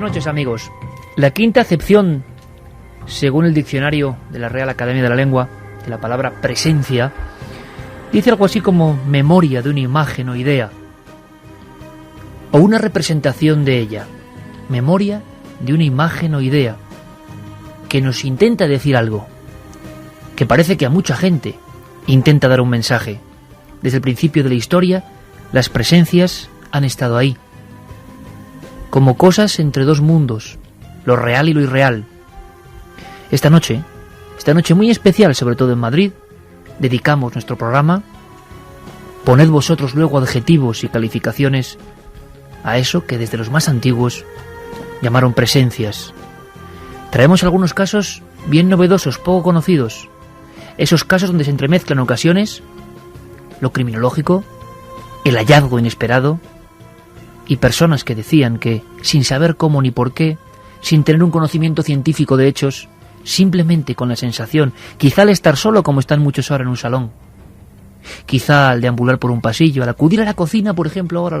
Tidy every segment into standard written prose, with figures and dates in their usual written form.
Buenas noches, amigos. La quinta acepción, según el diccionario de la Real Academia de la Lengua, de la palabra presencia, dice algo así como memoria de una imagen o idea, o una representación de ella. Memoria de una imagen o idea que nos intenta decir algo, que parece que a mucha gente intenta dar un mensaje. Desde el principio de la historia, las presencias han estado ahí, como cosas entre dos mundos, lo real y lo irreal. Esta noche muy especial, sobre todo en Madrid, dedicamos nuestro programa. Poned vosotros luego adjetivos y calificaciones a eso que desde los más antiguos llamaron presencias. Traemos algunos casos bien novedosos, poco conocidos. Esos casos donde se entremezclan ocasiones lo criminológico, el hallazgo inesperado, y personas que decían que, sin saber cómo ni por qué, sin tener un conocimiento científico de hechos, simplemente con la sensación, quizá al estar solo como están muchos ahora en un salón, quizá al deambular por un pasillo, al acudir a la cocina, por ejemplo, ahora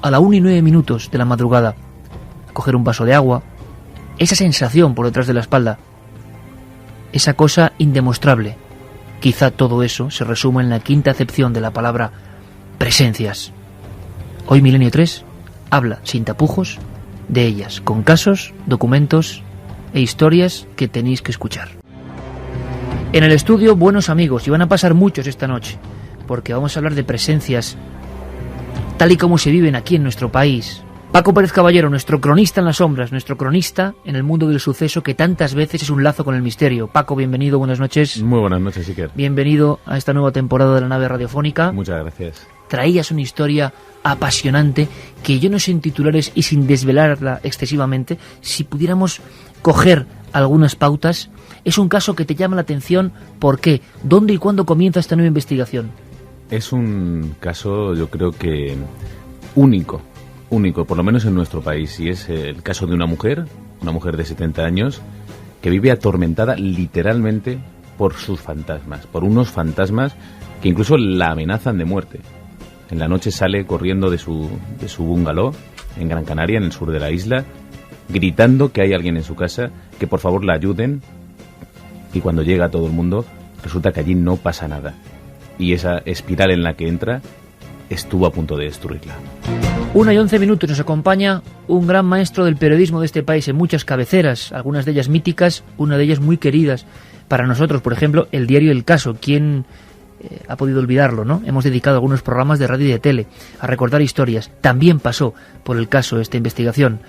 a la 1:09 de la madrugada, a coger un vaso de agua, esa sensación por detrás de la espalda, esa cosa indemostrable, quizá todo eso se resuma en la quinta acepción de la palabra presencias. Hoy Milenio 3 habla sin tapujos de ellas, con casos, documentos e historias que tenéis que escuchar. En el estudio, buenos amigos, y van a pasar muchos esta noche, porque vamos a hablar de presencias tal y como se viven aquí en nuestro país. Paco Pérez Caballero, nuestro cronista en las sombras, nuestro cronista en el mundo del suceso que tantas veces es un lazo con el misterio. Paco, bienvenido, buenas noches. Muy buenas noches, Iker. Bienvenido a esta nueva temporada de la nave radiofónica. Muchas gracias. Traías una historia apasionante que yo no sé en titulares y sin desvelarla excesivamente, si pudiéramos coger algunas pautas. Es un caso que te llama la atención. ¿Por qué? ¿Dónde y cuándo comienza esta nueva investigación? Es un caso, yo creo que único, por lo menos en nuestro país, y es el caso de una mujer de 70 años, que vive atormentada literalmente por sus fantasmas, por unos fantasmas que incluso la amenazan de muerte. En la noche sale corriendo de su bungalow en Gran Canaria, en el sur de la isla, gritando que hay alguien en su casa, que por favor la ayuden, y cuando llega todo el mundo, resulta que allí no pasa nada. Y esa espiral en la que entra estuvo a punto de destruirla. 1:11 nos acompaña un gran maestro del periodismo de este país en muchas cabeceras, algunas de ellas míticas, una de ellas muy queridas para nosotros, por ejemplo, el diario El Caso. ¿Quién ha podido olvidarlo, no? Hemos dedicado algunos programas de radio y de tele a recordar historias. También pasó por El Caso esta investigación.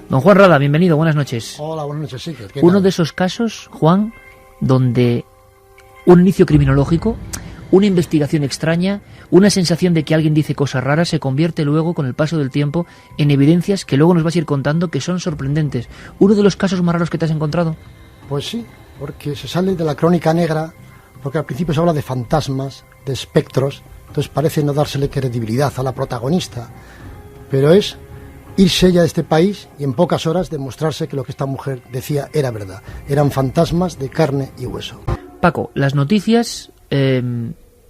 Don Juan Rada, bienvenido, buenas noches. Hola, buenas noches, sí. Uno de esos casos, Juan, donde un inicio criminológico, una investigación extraña, una sensación de que alguien dice cosas raras, se convierte luego, con el paso del tiempo, en evidencias que luego nos vas a ir contando que son sorprendentes. ¿Uno de los casos más raros que te has encontrado? Pues sí, porque se sale de la crónica negra, porque al principio se habla de fantasmas, de espectros, entonces parece no dársele credibilidad a la protagonista, pero es irse ella de este país y en pocas horas demostrarse que lo que esta mujer decía era verdad. Eran fantasmas de carne y hueso. Paco, las noticias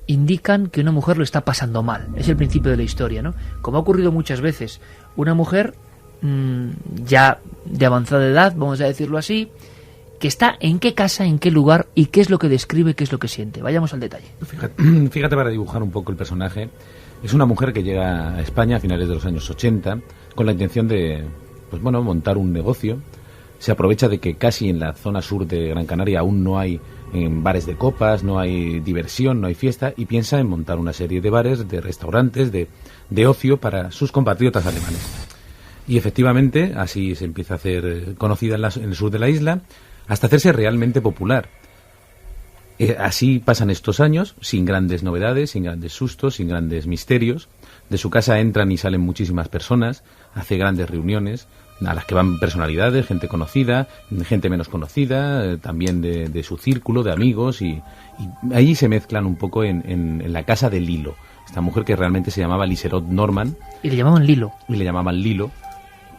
indican que una mujer lo está pasando mal. Es el principio de la historia, ¿no? Como ha ocurrido muchas veces. Una mujer ya de avanzada edad, vamos a decirlo así, que está en qué casa, en qué lugar y qué es lo que describe, qué es lo que siente. Vayamos al detalle. Fíjate para dibujar un poco el personaje. Es una mujer que llega a España a finales de los años 80 con la intención de, montar un negocio. Se aprovecha de que casi en la zona sur de Gran Canaria aún no hay bares de copas, no hay diversión, no hay fiesta, y piensa en montar una serie de bares, de restaurantes, de ocio para sus compatriotas alemanes. Y efectivamente, así se empieza a hacer conocida en el sur de la isla, hasta hacerse realmente popular. Así pasan estos años, sin grandes novedades, sin grandes sustos, sin grandes misterios. De su casa entran y salen muchísimas personas, hace grandes reuniones, a las que van personalidades, gente conocida, gente menos conocida, también de su círculo, de amigos, y ahí se mezclan un poco en la casa de Lilo, esta mujer que realmente se llamaba Liselot Norman. Y le llamaban Lilo.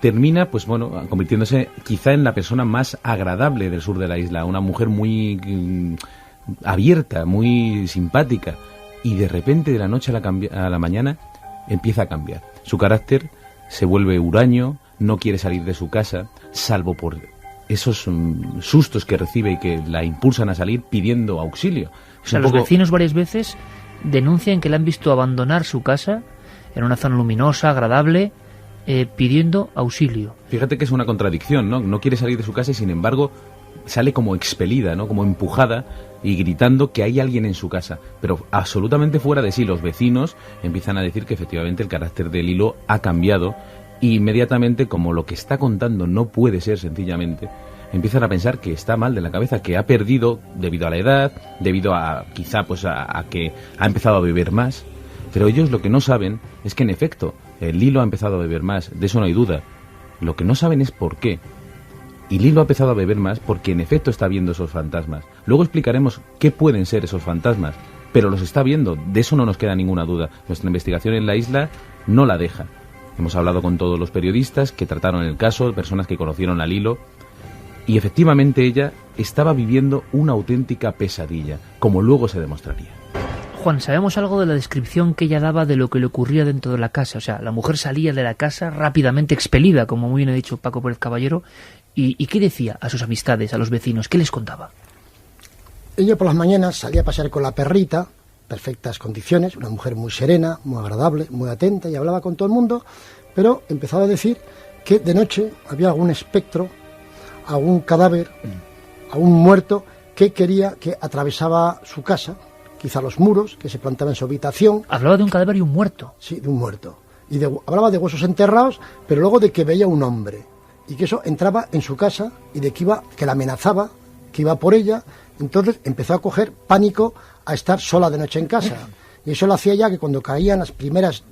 Termina, convirtiéndose quizá en la persona más agradable del sur de la isla, una mujer muy abierta, muy simpática, y de repente, de la noche a la mañana, empieza a cambiar. Su carácter se vuelve huraño, no quiere salir de su casa, salvo por esos sustos que recibe y que la impulsan a salir pidiendo auxilio. O sea, los vecinos varias veces denuncian que la han visto abandonar su casa en una zona luminosa, agradable, pidiendo auxilio. Fíjate que es una contradicción, ¿no? No quiere salir de su casa y sin embargo sale como expelida, ¿no? Como empujada y gritando que hay alguien en su casa, pero absolutamente fuera de sí. Los vecinos empiezan a decir que efectivamente el carácter de Lilo ha cambiado y inmediatamente, como lo que está contando no puede ser sencillamente, empiezan a pensar que está mal de la cabeza, que ha perdido debido a la edad, debido a quizá pues a que ha empezado a beber más. Pero ellos lo que no saben es que en efecto Lilo ha empezado a beber más, de eso no hay duda. Lo que no saben es por qué. Y Lilo ha empezado a beber más porque en efecto está viendo esos fantasmas. Luego explicaremos qué pueden ser esos fantasmas, pero los está viendo, de eso no nos queda ninguna duda. Nuestra investigación en la isla no la deja. Hemos hablado con todos los periodistas que trataron el caso, personas que conocieron a Lilo, y efectivamente ella estaba viviendo una auténtica pesadilla, como luego se demostraría. Juan, ¿sabemos algo de la descripción que ella daba de lo que le ocurría dentro de la casa? O sea, la mujer salía de la casa rápidamente expelida, como muy bien ha dicho Paco Pérez Caballero, ¿y qué decía a sus amistades, a los vecinos? ¿Qué les contaba? Ella por las mañanas salía a pasear con la perrita, perfectas condiciones, una mujer muy serena, muy agradable, muy atenta, y hablaba con todo el mundo, pero empezaba a decir que de noche había algún espectro, algún cadáver, algún muerto que atravesaba su casa, quizá los muros, que se plantaba en su habitación. Hablaba de un cadáver y un muerto. Sí, de un muerto. Y hablaba de huesos enterrados, pero luego de que veía un hombre, y que eso entraba en su casa, y de que la amenazaba, que iba por ella. Entonces empezó a coger pánico a estar sola de noche en casa. Y eso lo hacía ya que cuando caían las primeras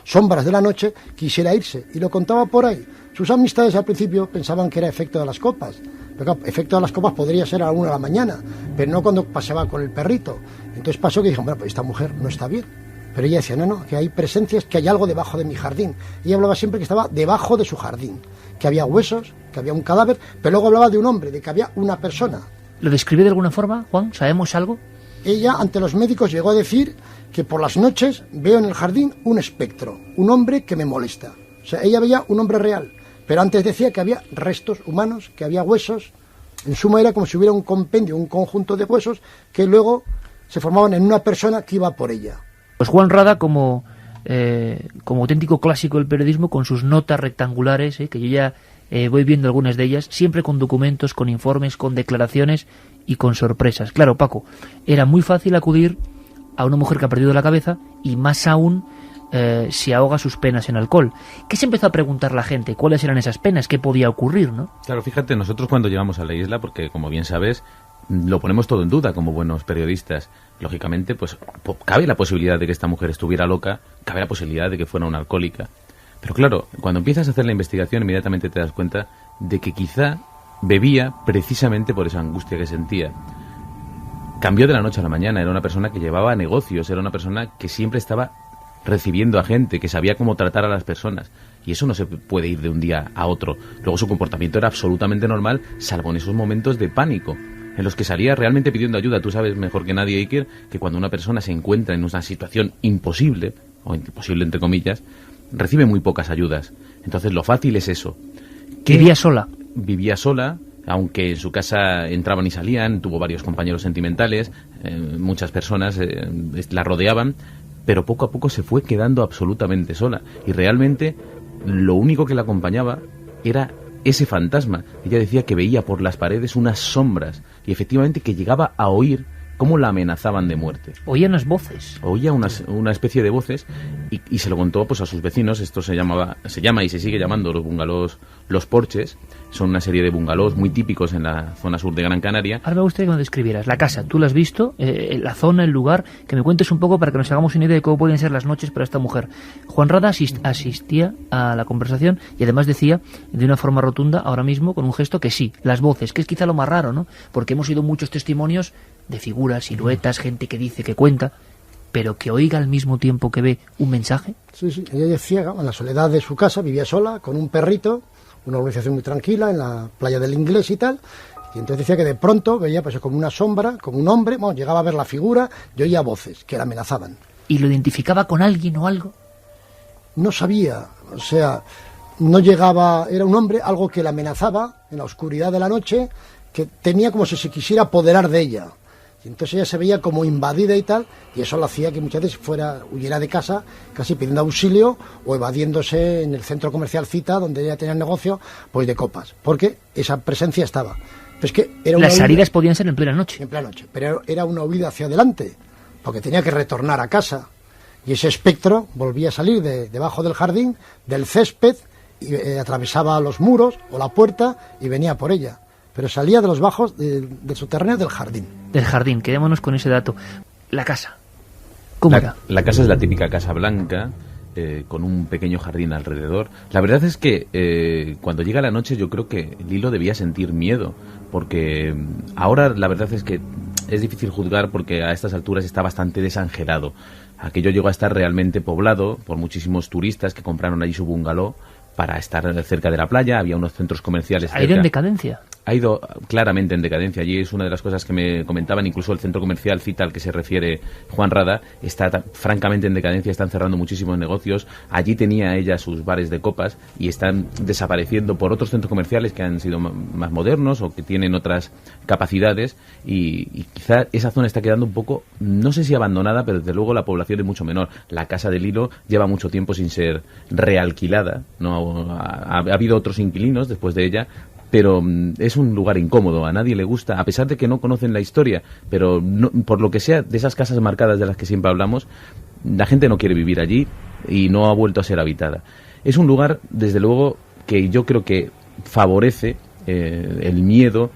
sombras de la noche quisiera irse. Y lo contaba por ahí. Sus amistades al principio pensaban que era efecto de las copas. Pero claro, efecto de las copas podría ser a la 1 de la mañana, pero no cuando paseaba con el perrito. Entonces pasó que dijeron, bueno, pues esta mujer no está bien. Pero ella decía, no, que hay presencias, que hay algo debajo de mi jardín. Y ella hablaba siempre que estaba debajo de su jardín, que había huesos, que había un cadáver, pero luego hablaba de un hombre, de que había una persona. ¿Lo describe de alguna forma, Juan? ¿Sabemos algo? Ella, ante los médicos, llegó a decir que por las noches veo en el jardín un espectro, un hombre que me molesta. O sea, ella veía un hombre real, pero antes decía que había restos humanos, que había huesos. En suma era como si hubiera un compendio, un conjunto de huesos que luego se formaban en una persona que iba por ella. Pues Juan Rada, como auténtico clásico del periodismo, con sus notas rectangulares, que yo ya voy viendo algunas de ellas, siempre con documentos, con informes, con declaraciones y con sorpresas. Claro, Paco, era muy fácil acudir a una mujer que ha perdido la cabeza, y más aún si ahoga sus penas en alcohol. ¿Qué se empezó a preguntar la gente? ¿Cuáles eran esas penas? ¿Qué podía ocurrir, no? Claro, fíjate, nosotros cuando llegamos a la isla, porque como bien sabes, lo ponemos todo en duda como buenos periodistas. Lógicamente, pues cabe la posibilidad de que esta mujer estuviera loca, cabe la posibilidad de que fuera una alcohólica. Pero claro, cuando empiezas a hacer la investigación, inmediatamente te das cuenta de que quizá bebía precisamente por esa angustia que sentía. Cambió de la noche a la mañana, era una persona que llevaba negocios, era una persona que siempre estaba recibiendo a gente, que sabía cómo tratar a las personas, y eso no se puede ir de un día a otro. Luego su comportamiento era absolutamente normal, salvo en esos momentos de pánico, en los que salía realmente pidiendo ayuda. Tú sabes mejor que nadie, Iker, que cuando una persona se encuentra en una situación imposible, o imposible entre comillas, recibe muy pocas ayudas. Entonces lo fácil es eso. ¿Vivía sola? Vivía sola, aunque en su casa entraban y salían, tuvo varios compañeros sentimentales, muchas personas la rodeaban, pero poco a poco se fue quedando absolutamente sola. Y realmente lo único que la acompañaba era ese fantasma. Ella decía que veía por las paredes unas sombras, y efectivamente que llegaba a oír cómo la amenazaban de muerte. Oía unas voces. Oía una especie de voces, y se lo contó pues a sus vecinos. Esto se llama y se sigue llamando los bungalows Los Porches. Son una serie de bungalows muy típicos en la zona sur de Gran Canaria. Ahora me gustaría que me describieras la casa. ¿Tú la has visto? La zona, el lugar. Que me cuentes un poco para que nos hagamos una idea de cómo pueden ser las noches para esta mujer. Juan Rada asistía a la conversación y además decía de una forma rotunda, ahora mismo, con un gesto, que sí, las voces, que es quizá lo más raro, ¿no? Porque hemos oído muchos testimonios de figuras, siluetas, gente que dice, que cuenta, pero que oiga al mismo tiempo que ve un mensaje. Sí, ella es ciega, en la soledad de su casa, vivía sola, con un perrito, una organización muy tranquila, en la playa del Inglés y tal, y entonces decía que de pronto veía pues como una sombra, como un hombre, bueno, llegaba a ver la figura y oía voces que la amenazaban. ¿Y lo identificaba con alguien o algo? No sabía, o sea, no llegaba, era un hombre, algo que la amenazaba en la oscuridad de la noche, que tenía como si se quisiera apoderar de ella. Y entonces ella se veía como invadida y tal, y eso lo hacía que muchas veces huyera de casa, casi pidiendo auxilio o evadiéndose en el centro comercial Cita, donde ella tenía negocio, pues de copas, porque esa presencia estaba. Pues que era una Las salidas podían ser en plena noche. En plena noche, pero era una huida hacia adelante, porque tenía que retornar a casa. Y ese espectro volvía a salir debajo del jardín, del césped, y atravesaba los muros o la puerta y venía por ella. Pero salía de los bajos del subterráneo del jardín. Del jardín, quedémonos con ese dato. La casa, ¿cómo era? La casa es la típica casa blanca, con un pequeño jardín alrededor. La verdad es que cuando llega la noche yo creo que Lilo debía sentir miedo, porque ahora la verdad es que es difícil juzgar porque a estas alturas está bastante desangelado. Aquello llegó a estar realmente poblado por muchísimos turistas que compraron allí su bungalow para estar cerca de la playa. Había unos centros comerciales cerca. ¿Ha ido en decadencia? Ha ido claramente en decadencia. Allí es una de las cosas que me comentaban, incluso el centro comercial Cita al que se refiere Juan Rada, está francamente en decadencia, están cerrando muchísimos negocios. Allí tenía ella sus bares de copas y están desapareciendo por otros centros comerciales que han sido más modernos o que tienen otras capacidades y quizá esa zona está quedando un poco, no sé si abandonada, pero desde luego la población es mucho menor. La casa de Lilo lleva mucho tiempo sin ser realquilada, ¿no? Ha habido otros inquilinos después de ella, pero es un lugar incómodo, a nadie le gusta, a pesar de que no conocen la historia, pero no, por lo que sea, de esas casas marcadas de las que siempre hablamos, la gente no quiere vivir allí y no ha vuelto a ser habitada. Es un lugar, desde luego, que yo creo que favorece el miedo.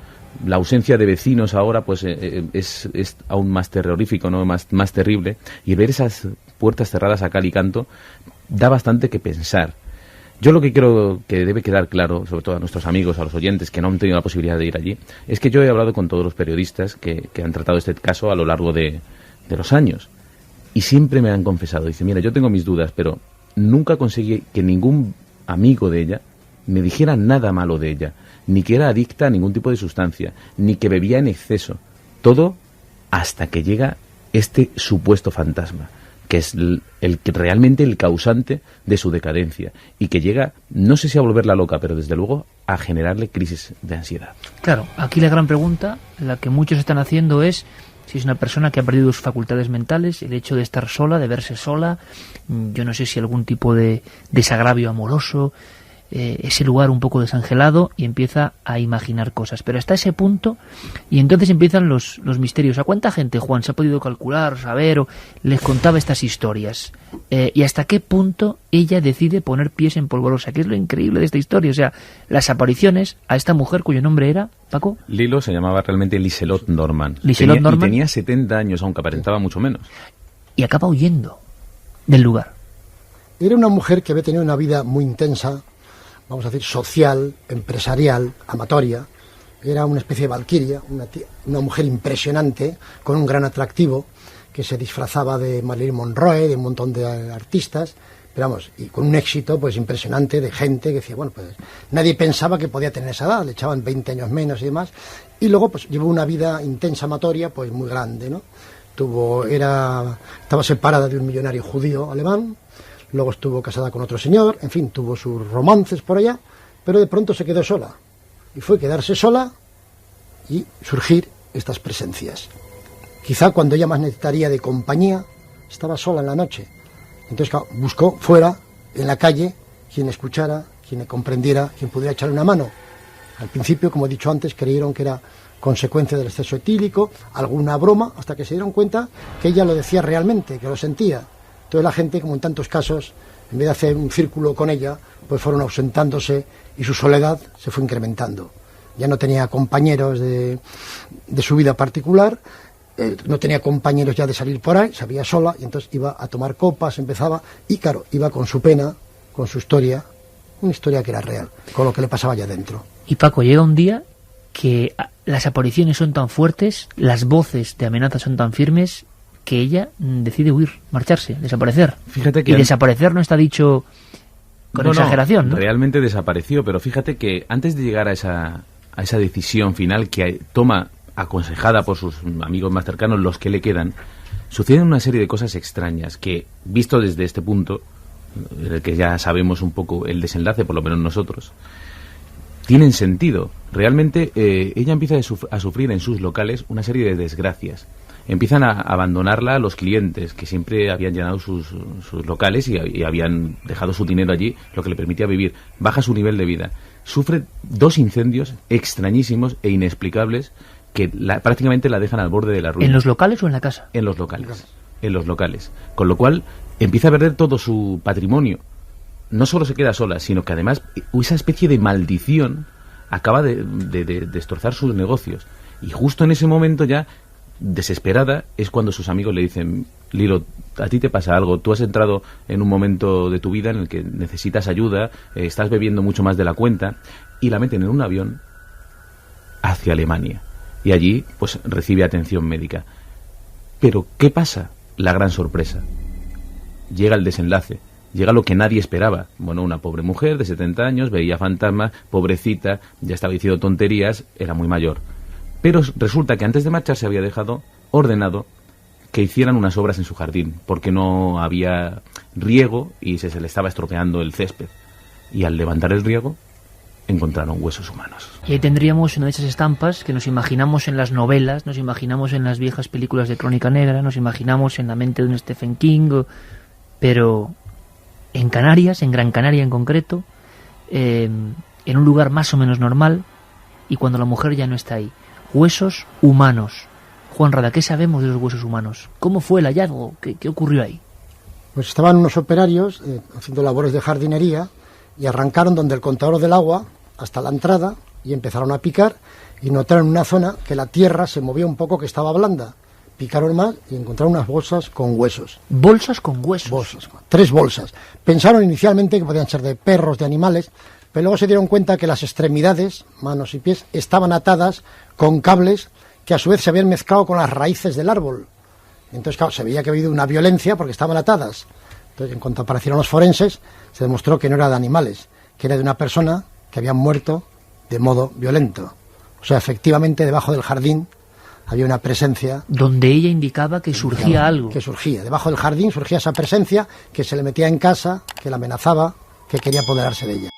La ausencia de vecinos ahora pues es aún más terrorífico, ¿no? más terrible, y ver esas puertas cerradas a cal y canto da bastante que pensar. Yo lo que creo que debe quedar claro, sobre todo a nuestros amigos, a los oyentes que no han tenido la posibilidad de ir allí, es que yo he hablado con todos los periodistas que han tratado este caso a lo largo de los años. Y siempre me han confesado, dice, mira, yo tengo mis dudas, pero nunca conseguí que ningún amigo de ella me dijera nada malo de ella, ni que era adicta a ningún tipo de sustancia, ni que bebía en exceso. Todo hasta que llega este supuesto fantasma, que es realmente el causante de su decadencia y que llega, no sé si a volverla loca, pero desde luego a generarle crisis de ansiedad. Claro, aquí la gran pregunta, la que muchos están haciendo es si es una persona que ha perdido sus facultades mentales, el hecho de estar sola, de verse sola, yo no sé si algún tipo de desagravio amoroso, ese lugar un poco desangelado, y empieza a imaginar cosas, pero hasta ese punto, y entonces empiezan los misterios. ¿A cuánta gente, Juan, se ha podido calcular, saber, o les contaba estas historias? ¿Y hasta qué punto ella decide poner pies en polvorosa? ¿Qué es lo increíble de esta historia? O sea, las apariciones a esta mujer cuyo nombre era, Paco. Lilo se llamaba realmente Liselott Norman. Liselott Norman. Y tenía 70 años, aunque aparentaba mucho menos. Y acaba huyendo del lugar. Era una mujer que había tenido una vida muy intensa, vamos a decir, social, empresarial, amatoria. Era una especie de valquiria, una mujer impresionante, con un gran atractivo, que se disfrazaba de Marilyn Monroe, de un montón de artistas, pero vamos, y con un éxito pues impresionante de gente que decía, bueno, pues nadie pensaba que podía tener esa edad, le echaban 20 años menos y demás, y luego pues llevó una vida intensa amatoria, pues muy grande, ¿no? Estaba separada de un millonario judío alemán. Luego estuvo casada con otro señor, en fin, tuvo sus romances por allá, pero de pronto se quedó sola. Y fue quedarse sola y surgir estas presencias. Quizá cuando ella más necesitaría de compañía, estaba sola en la noche. Entonces claro, buscó fuera, en la calle, quien le escuchara, quien le comprendiera, quien pudiera echarle una mano. Al principio, como he dicho antes, creyeron que era consecuencia del exceso etílico, alguna broma, hasta que se dieron cuenta que ella lo decía realmente, que lo sentía. Entonces la gente, como en tantos casos, en vez de hacer un círculo con ella, pues fueron ausentándose y su soledad se fue incrementando. Ya no tenía compañeros de su vida particular, no tenía compañeros ya de salir por ahí, se veía sola y entonces iba a tomar copas, empezaba, y claro, iba con su pena, con su historia, una historia que era real, con lo que le pasaba allá dentro. Y Paco, llega un día que las apariciones son tan fuertes, las voces de amenaza son tan firmes, que ella decide huir, marcharse, desaparecer. Fíjate que desaparecer no está dicho con exageración, ¿no? Realmente desapareció, pero fíjate que antes de llegar a esa decisión final que toma, aconsejada por sus amigos más cercanos, los que le quedan, suceden una serie de cosas extrañas que, visto desde este punto, en el que ya sabemos un poco el desenlace, por lo menos nosotros, tienen sentido. Realmente ella empieza a sufrir en sus locales una serie de desgracias. Empiezan a abandonarla los clientes que siempre habían llenado sus locales y habían dejado su dinero allí, lo que le permitía vivir. Baja su nivel de vida. Sufre 2 incendios extrañísimos e inexplicables que prácticamente la dejan al borde de la ruina. ¿En los locales o en la casa? En los locales. En los locales. Con lo cual empieza a perder todo su patrimonio. No solo se queda sola, sino que además esa especie de maldición acaba de destrozar sus negocios. Y justo en ese momento ya, desesperada, es cuando sus amigos le dicen: Lilo, a ti te pasa algo, tú has entrado en un momento de tu vida en el que necesitas ayuda, estás bebiendo mucho más de la cuenta, y la meten en un avión hacia Alemania. Y allí, pues, recibe atención médica. Pero, ¿qué pasa? La gran sorpresa. Llega el desenlace. Llega lo que nadie esperaba. Bueno, una pobre mujer de 70 años, veía fantasmas, pobrecita, ya estaba diciendo tonterías, era muy mayor. Pero resulta que antes de marcharse había dejado ordenado que hicieran unas obras en su jardín, porque no había riego y se le estaba estropeando el césped. Y al levantar el riego, encontraron huesos humanos. Y ahí tendríamos una de esas estampas que nos imaginamos en las novelas, nos imaginamos en las viejas películas de Crónica Negra, nos imaginamos en la mente de un Stephen King, pero en Canarias, en Gran Canaria en concreto, en un lugar más o menos normal, y cuando la mujer ya no está ahí. Huesos humanos. Juan Rada, ¿qué sabemos de los huesos humanos? ¿Cómo fue el hallazgo? ¿Qué ocurrió ahí? Pues estaban unos operarios haciendo labores de jardinería y arrancaron donde el contador del agua hasta la entrada y empezaron a picar y notaron en una zona que la tierra se movía un poco, que estaba blanda. Picaron más y encontraron unas bolsas con huesos. ¿Bolsas con huesos? Bolsas, 3 bolsas. Pensaron inicialmente que podían ser de perros, de animales, pero luego se dieron cuenta que las extremidades, manos y pies, estaban atadas con cables que a su vez se habían mezclado con las raíces del árbol. Entonces, claro, se veía que había habido una violencia porque estaban atadas. Entonces, en cuanto aparecieron los forenses, se demostró que no era de animales, que era de una persona que había muerto de modo violento. O sea, efectivamente, debajo del jardín había una presencia. Donde ella indicaba que surgía algo. Que surgía. Debajo del jardín surgía esa presencia que se le metía en casa, que la amenazaba, que quería apoderarse de ella.